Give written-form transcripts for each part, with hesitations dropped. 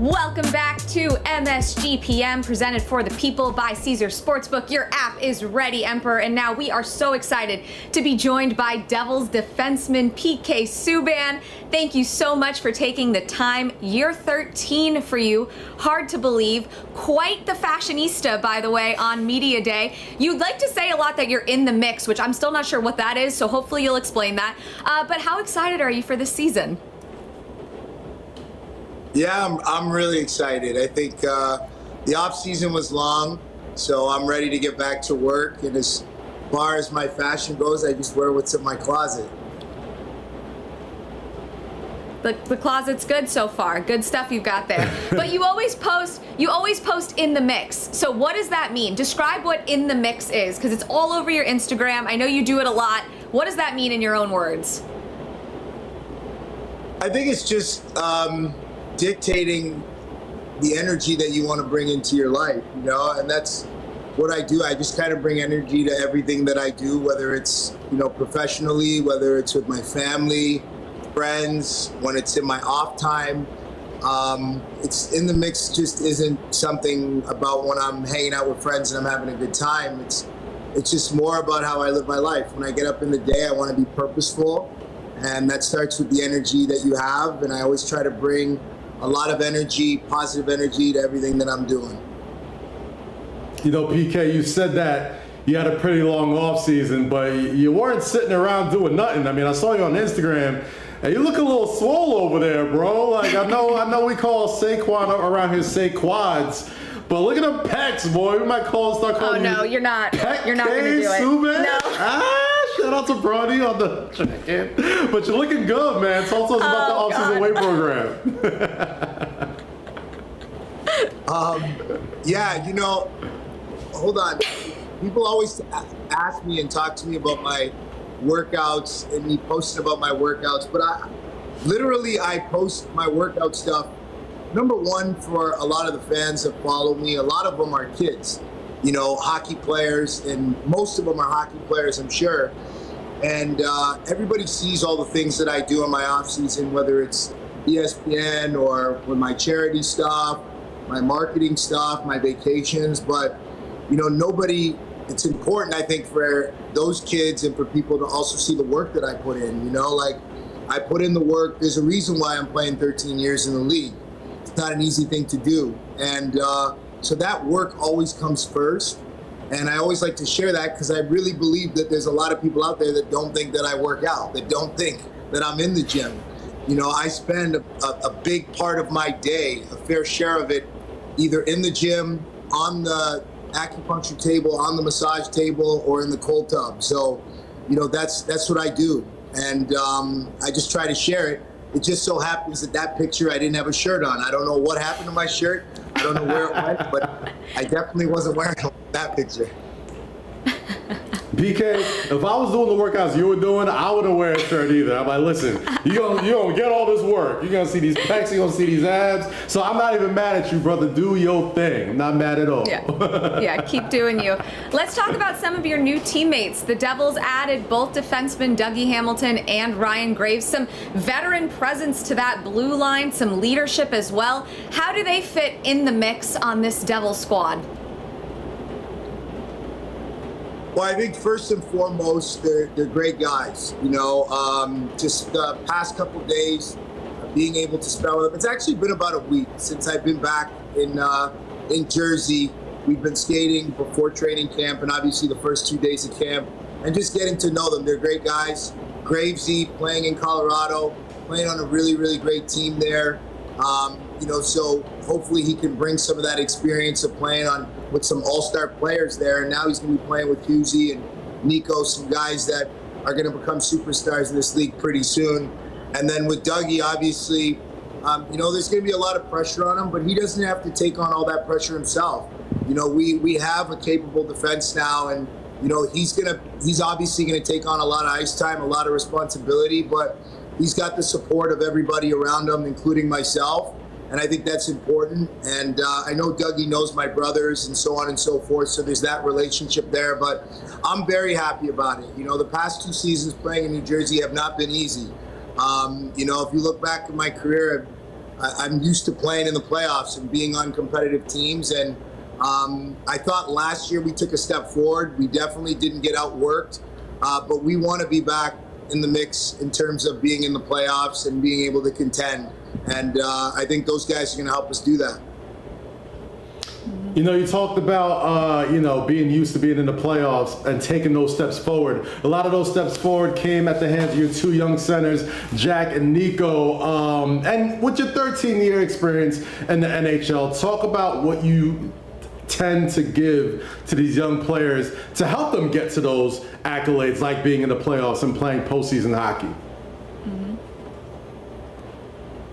Welcome back to MSG PM, presented for the people by Caesars Sportsbook. Your app is ready, Emperor, and now we are so excited to be joined by Devils defenseman PK Subban. Thank you so much for taking the time. Year 13 for you. Hard to believe. Quite the fashionista, by the way, on Media Day. You'd like to say a lot that you're in the mix, which I'm still not sure what that is, so hopefully you'll explain that. But how excited are you for this season? Yeah, I'm really excited. I think the off-season was long, so I'm ready to get back to work. And as far as my fashion goes, I just wear what's in my closet. The closet's good so far. Good stuff you've got there. But you always post in the mix. So what does that mean? Describe what in the mix is, because it's all over your Instagram. I know you do it a lot. What does that mean in your own words? I think it's just dictating the energy that you want to bring into your life, you know, and that's what I do. I just kind of bring energy to everything that I do, whether it's, you know, professionally, whether it's with my family, friends, when it's in my off time. It's in the mix just isn't something about when I'm hanging out with friends and I'm having a good time. It's just more about how I live my life. When I get up in the day, I want to be purposeful, and that starts with the energy that you have, and I always try to bring a lot of energy, positive energy to everything that I'm doing. You know, PK, you said that you had a pretty long off season, but you weren't sitting around doing nothing. I mean, I saw you on Instagram, and you look a little swole over there, bro. Like, I know we call Saquon around here Saquads, but look at them pecs, boy. We might start calling you. Oh no, you're not. You're not gonna do it. Subban? No. Shout out to Brody on the check-in. But you're looking good, man. Talk to us about the off-season weight program. Yeah, you know, hold on. People always ask me and talk to me about my workouts and me posting about my workouts, but I post my workout stuff, number one, for a lot of the fans that follow me. A lot of them are kids, you know, hockey players, and most of them are hockey players, I'm sure. And everybody sees all the things that I do in my off season, whether it's ESPN or with my charity stuff, my marketing stuff, my vacations. But, you know, it's important, I think, for those kids and for people to also see the work that I put in, you know, like I put in the work. There's a reason why I'm playing 13 years in the league. It's not an easy thing to do. And so that work always comes first. And I always like to share that because I really believe that there's a lot of people out there that don't think that I work out, that don't think that I'm in the gym. You know, I spend a big part of my day, a fair share of it, either in the gym, on the acupuncture table, on the massage table, or in the cold tub. So, you know, that's what I do. And I just try to share it. It just so happens that picture I didn't have a shirt on. I don't know what happened to my shirt. I don't know where it went, but I definitely wasn't wearing that picture. PK, if I was doing the workouts you were doing, I wouldn't wear a shirt either. I'm like, listen, you gonna get all this work. You're gonna see these pecs, you're gonna see these abs. So I'm not even mad at you, brother. Do your thing. I'm not mad at all. Yeah, keep doing you. Let's talk about some of your new teammates. The Devils added both defensemen Dougie Hamilton and Ryan Graves. Some veteran presence to that blue line, some leadership as well. How do they fit in the mix on this Devil squad? Well, I think first and foremost, they're great guys. You know, just the past couple days, being able to spend with them. It's actually been about a week since I've been back in Jersey. We've been skating before training camp, and obviously the first 2 days of camp, and just getting to know them. They're great guys. Gravesy playing in Colorado, playing on a really, really great team there. You know, so hopefully he can bring some of that experience of playing with some all-star players there. And now he's going to be playing with Husey and Nico, some guys that are going to become superstars in this league pretty soon. And then with Dougie, obviously, you know, there's going to be a lot of pressure on him, but he doesn't have to take on all that pressure himself. You know, we have a capable defense now, and, you know, he's obviously going to take on a lot of ice time, a lot of responsibility, but he's got the support of everybody around him, including myself. And I think that's important. And I know Dougie knows my brothers and so on and so forth. So there's that relationship there. But I'm very happy about it. You know, the past 2 seasons playing in New Jersey have not been easy. You know, if you look back at my career, I'm used to playing in the playoffs and being on competitive teams. And I thought last year we took a step forward. We definitely didn't get outworked, but we want to be back in the mix in terms of being in the playoffs and being able to contend. And I think those guys are going to help us do that. You know, you talked about, being used to being in the playoffs and taking those steps forward. A lot of those steps forward came at the hands of your two young centers, Jack and Nico. And with your 13-year experience in the NHL, talk about what you tend to give to these young players to help them get to those accolades, like being in the playoffs and playing postseason hockey.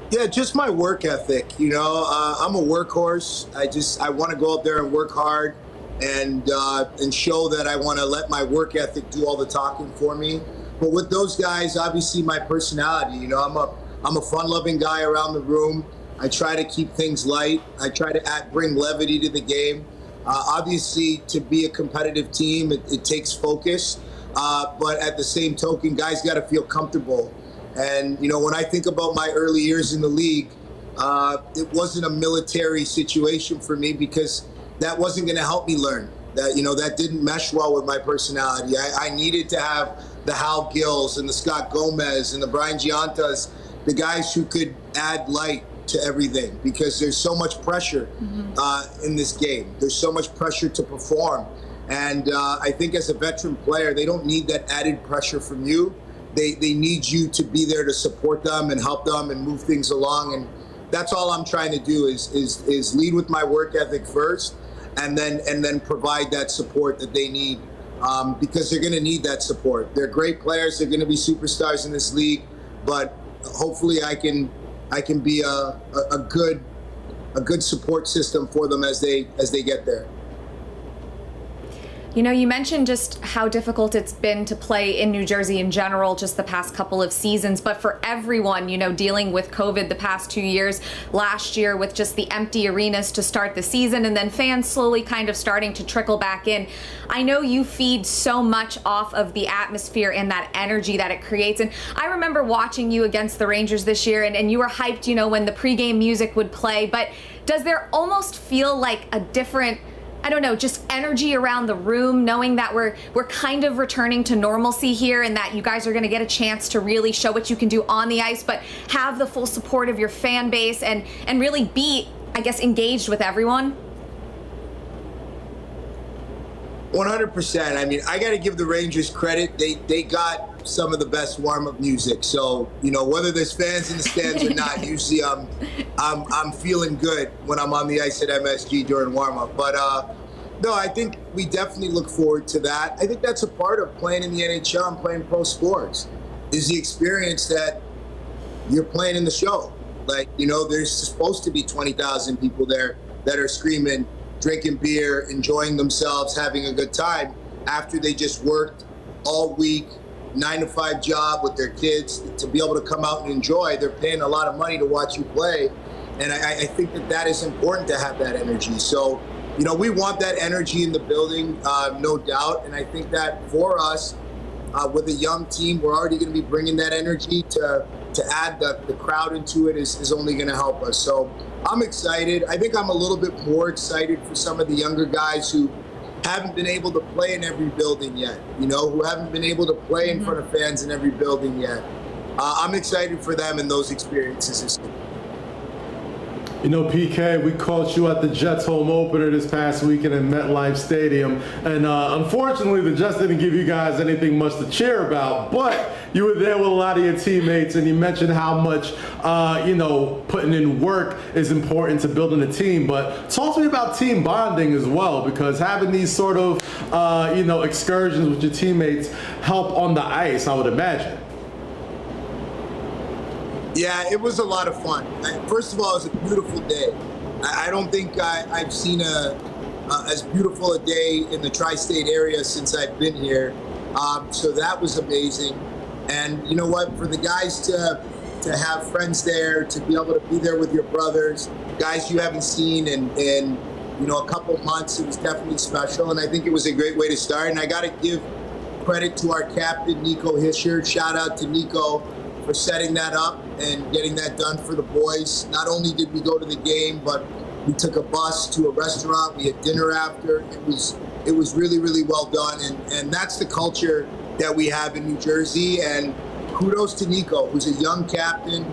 Yeah, just my work ethic. I'm a workhorse. I want to go out there and work hard and show that I want to let my work ethic do all the talking for me. But with those guys, obviously my personality. I'm a fun-loving guy around the room. I try to keep things light. I try to bring levity to the game. Obviously, to be a competitive team, it takes focus. But at the same token, guys got to feel comfortable. And, when I think about my early years in the league, it wasn't a military situation for me because that wasn't going to help me learn. That didn't mesh well with my personality. I needed to have the Hal Gills and the Scott Gomez and the Brian Giantas, the guys who could add light to everything, because there's so much pressure in this game. There's so much pressure to perform. And I think as a veteran player, they don't need that added pressure from you. They need you to be there to support them and help them and move things along. And that's all I'm trying to do is lead with my work ethic first, and then provide that support that they need, because they're going to need that support. They're great players. They're going to be superstars in this league, but hopefully I can be a good support system for them as they get there. You mentioned just how difficult it's been to play in New Jersey in general just the past couple of seasons, but for everyone, dealing with COVID the past 2 years, last year with just the empty arenas to start the season, and then fans slowly kind of starting to trickle back in. I know you feed so much off of the atmosphere and that energy that it creates. And I remember watching you against the Rangers this year, and you were hyped, when the pregame music would play, but does there almost feel like a different, I don't know, just energy around the room, knowing that we're kind of returning to normalcy here, and that you guys are going to get a chance to really show what you can do on the ice, but have the full support of your fan base and really be, I guess, engaged with everyone? 100%. I mean, I got to give the Rangers credit. They got some of the best warm-up music. So, whether there's fans in the stands or not, usually I'm feeling good when I'm on the ice at MSG during warm-up. But no, I think we definitely look forward to that. I think that's a part of playing in the NHL and playing pro sports, is the experience that you're playing in the show. Like, there's supposed to be 20,000 people there that are screaming, drinking beer, enjoying themselves, having a good time after they just worked all week, 9-to-5 job with their kids. To be able to come out and enjoy, they're paying a lot of money to watch you play. And I think that is important to have that energy. So, we want that energy in the building, no doubt. And I think that for us, with a young team, we're already going to be bringing that energy to add the crowd into it is only going to help us. So I'm excited. I think I'm a little bit more excited for some of the younger guys who haven't been able to play in every building yet, who haven't been able to play in front of fans in every building yet. I'm excited for them and those experiences this year. PK, we caught you at the Jets home opener this past weekend in MetLife Stadium, and unfortunately the Jets didn't give you guys anything much to cheer about, but you were there with a lot of your teammates, and you mentioned how much putting in work is important to building a team. But talk to me about team bonding as well, because having these sort of excursions with your teammates help on the ice, I would imagine. Yeah, it was a lot of fun. First of all, it was a beautiful day. I don't think I've seen as beautiful a day in the tri-state area since I've been here. So that was amazing. And you know what? For the guys to have friends there, to be able to be there with your brothers, guys you haven't seen in a couple of months, it was definitely special. And I think it was a great way to start. And I got to give credit to our captain, Nico Hischier. Shout out to Nico for setting that up and getting that done for the boys. Not only did we go to the game, but we took a bus to a restaurant. We had dinner after. It was really, really well done. And that's the culture that we have in New Jersey. And kudos to Nico, who's a young captain,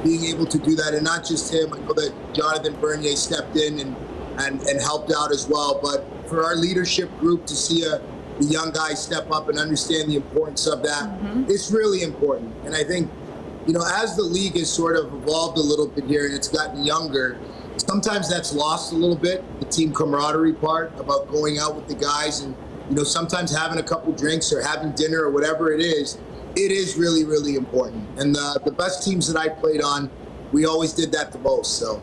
being able to do that. And not just him. I know that Jonathan Bernier stepped in and helped out as well. But for our leadership group to see the young guys step up and understand the importance of that, it's really important. And I think, as the league has sort of evolved a little bit here and it's gotten younger, sometimes that's lost a little bit, the team camaraderie part about going out with the guys and, sometimes having a couple drinks or having dinner or whatever it is really, really important. And the best teams that I played on, we always did that the most, so.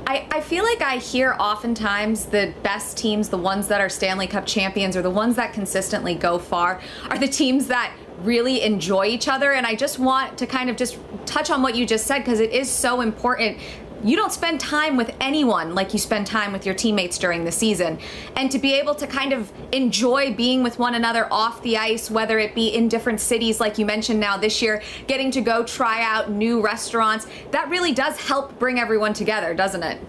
I feel like I hear oftentimes the best teams, the ones that are Stanley Cup champions or the ones that consistently go far, are the teams that really enjoy each other. And I just want to kind of just touch on what you just said, because it is so important. You don't spend time with anyone like you spend time with your teammates during the season. And to be able to kind of enjoy being with one another off the ice, whether it be in different cities, like you mentioned now this year, getting to go try out new restaurants, that really does help bring everyone together, doesn't it?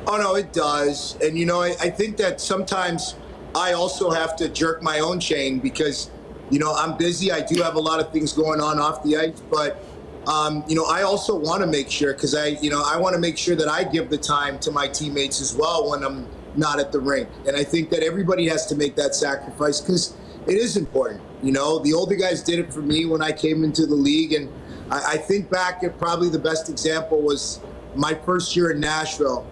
Oh, no, it does. And, I think that sometimes I also have to jerk my own chain because, I'm busy. I do have a lot of things going on off the ice, but I also want to make sure, because I want to make sure that I give the time to my teammates as well when I'm not at the rink. And I think that everybody has to make that sacrifice because it is important. The older guys did it for me when I came into the league. And I think back at probably the best example was my first year in Nashville.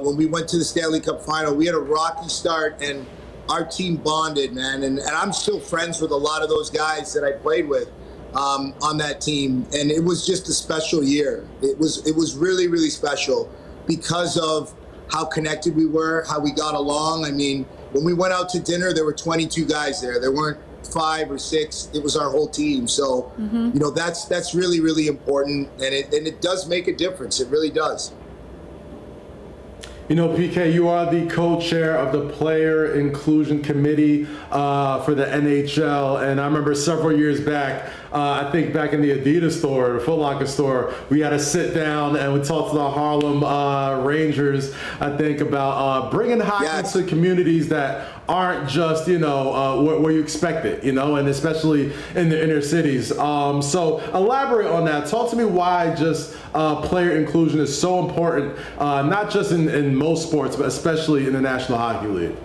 When we went to the Stanley Cup final, we had a rocky start and our team bonded, man. And I'm still friends with a lot of those guys that I played with on that team. And it was just a special year. It was really, really special because of how connected we were, how we got along. I mean, when we went out to dinner, there were 22 guys there. There weren't 5 or 6. It was our whole team. So, that's really, really important. And it does make a difference. It really does. PK, you are the co-chair of the Player Inclusion Committee for the NHL, and I remember several years back, I think back in the Adidas store, the Foot Locker store, we had to sit down and we talked to the Harlem Rangers, I think, about bringing hockey to communities that aren't just, where you expect it, and especially in the inner cities. So elaborate on that. Talk to me why just player inclusion is so important, not just in most sports, but especially in the National Hockey League.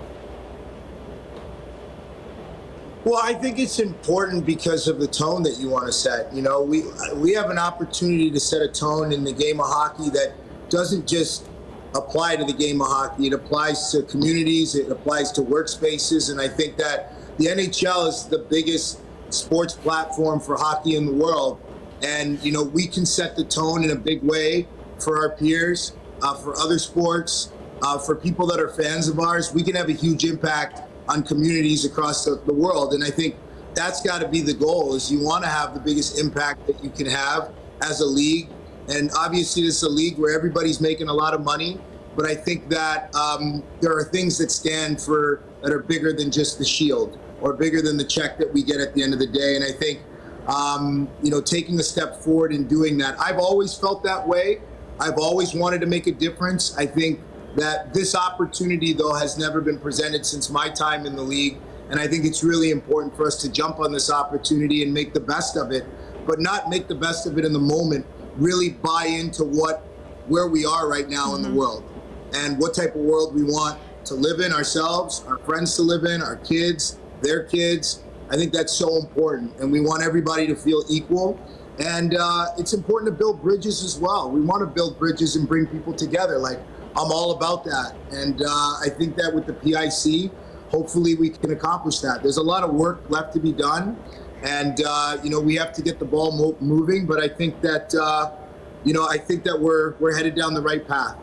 Well, I think it's important because of the tone that you want to set. We have an opportunity to set a tone in the game of hockey that doesn't just apply to the game of hockey. It applies to communities, it applies to workspaces, and I think that the NHL is the biggest sports platform for hockey in the world. And, we can set the tone in a big way for our peers, for other sports, for people that are fans of ours. We can have a huge impact on communities across the world. And I think that's got to be the goal, is you want to have the biggest impact that you can have as a league. And obviously this is a league where everybody's making a lot of money, but I think that there are things that are bigger than just the shield or bigger than the check that we get at the end of the day. And I think, taking a step forward and doing that, I've always felt that way. I've always wanted to make a difference. I think that this opportunity, though, has never been presented since my time in the league. And I think it's really important for us to jump on this opportunity and make the best of it, but not make the best of it in the moment, really buy into where we are right now in the world and what type of world we want to live in ourselves, our friends to live in, our kids, their kids. I think that's so important. And we want everybody to feel equal. And it's important to build bridges as well. We want to build bridges and bring people together. Like, I'm all about that. And I think that with the PIC, hopefully we can accomplish that. There's a lot of work left to be done. And, we have to get the ball moving. But I think that, I think that we're headed down the right path.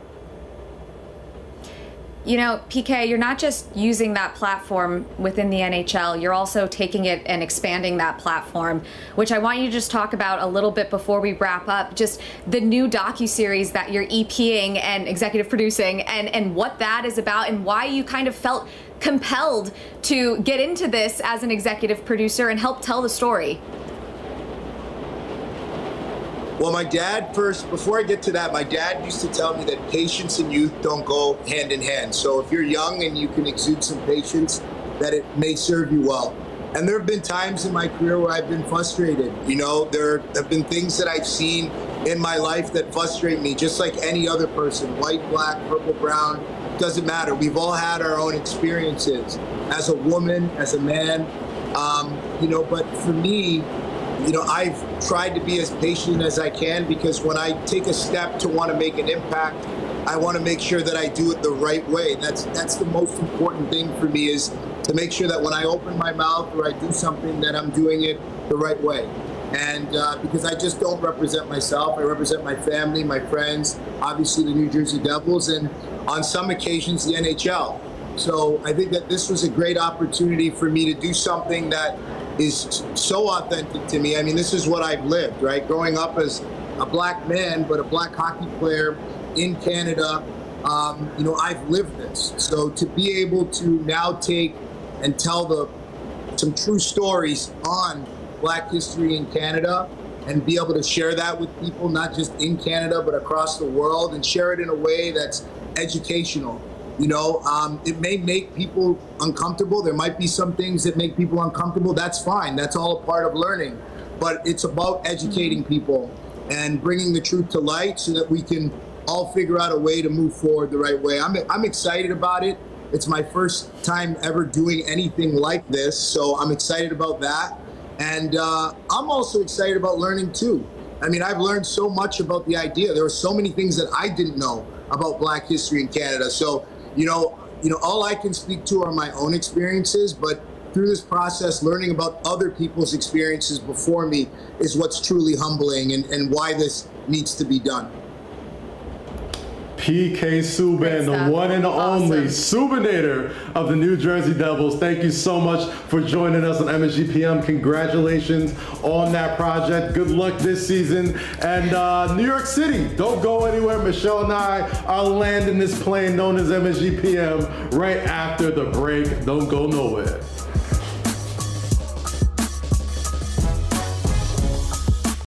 You know, PK, you're not just using that platform within the NHL, you're also taking it and expanding that platform, which I want you to just talk about a little bit before we wrap up, just the new docuseries that you're EPing and executive producing, and what that is about, and why you kind of felt compelled to get into this as an executive producer and help tell the story. Well, my dad first, before I get to that, my dad used to tell me that patience and youth don't go hand in hand. So if you're young and you can exude some patience, that it may serve you well. And there have been times in my career where I've been frustrated. You know, there have been things that I've seen in my life that frustrate me, just like any other person, white, black, purple, brown, doesn't matter. We've all had our own experiences as a woman, as a man, you know, but for me, you know, I've tried to be as patient as I can, because when I take a step to want to make an impact, I want to make sure that I do it the right way. That's the most important thing for me, is to make sure that when I open my mouth or I do something, that I'm doing it the right way. And because I just don't represent myself, I represent my family, my friends, obviously the New Jersey Devils, and on some occasions the NHL. So I think that this was a great opportunity for me to do something that is so authentic to me. I mean, this is what I've lived, right? Growing up as a black man, but a black hockey player in Canada, you know, I've lived this. So to be able to now take and tell some true stories on Black history in Canada, and be able to share that with people, not just in Canada, but across the world, and share it in a way that's educational. You know, it may make people uncomfortable. There might be some things that make people uncomfortable. That's fine. That's all a part of learning. But it's about educating people and bringing the truth to light so that we can all figure out a way to move forward the right way. I'm excited about it. It's my first time ever doing anything like this, so I'm excited about that. And I'm also excited about learning too. I mean, I've learned so much about the idea. There were so many things that I didn't know about Black history in Canada. So, you know, all I can speak to are my own experiences, but through this process, learning about other people's experiences before me is what's truly humbling, and why this needs to be done. PK Subban, the one and only Subanator of the New Jersey Devils. Thank you so much for joining us on MSG PM. Congratulations on that project. Good luck this season. And New York City, don't go anywhere. Michelle and I are landing this plane known as MSG PM right after the break. Don't go nowhere.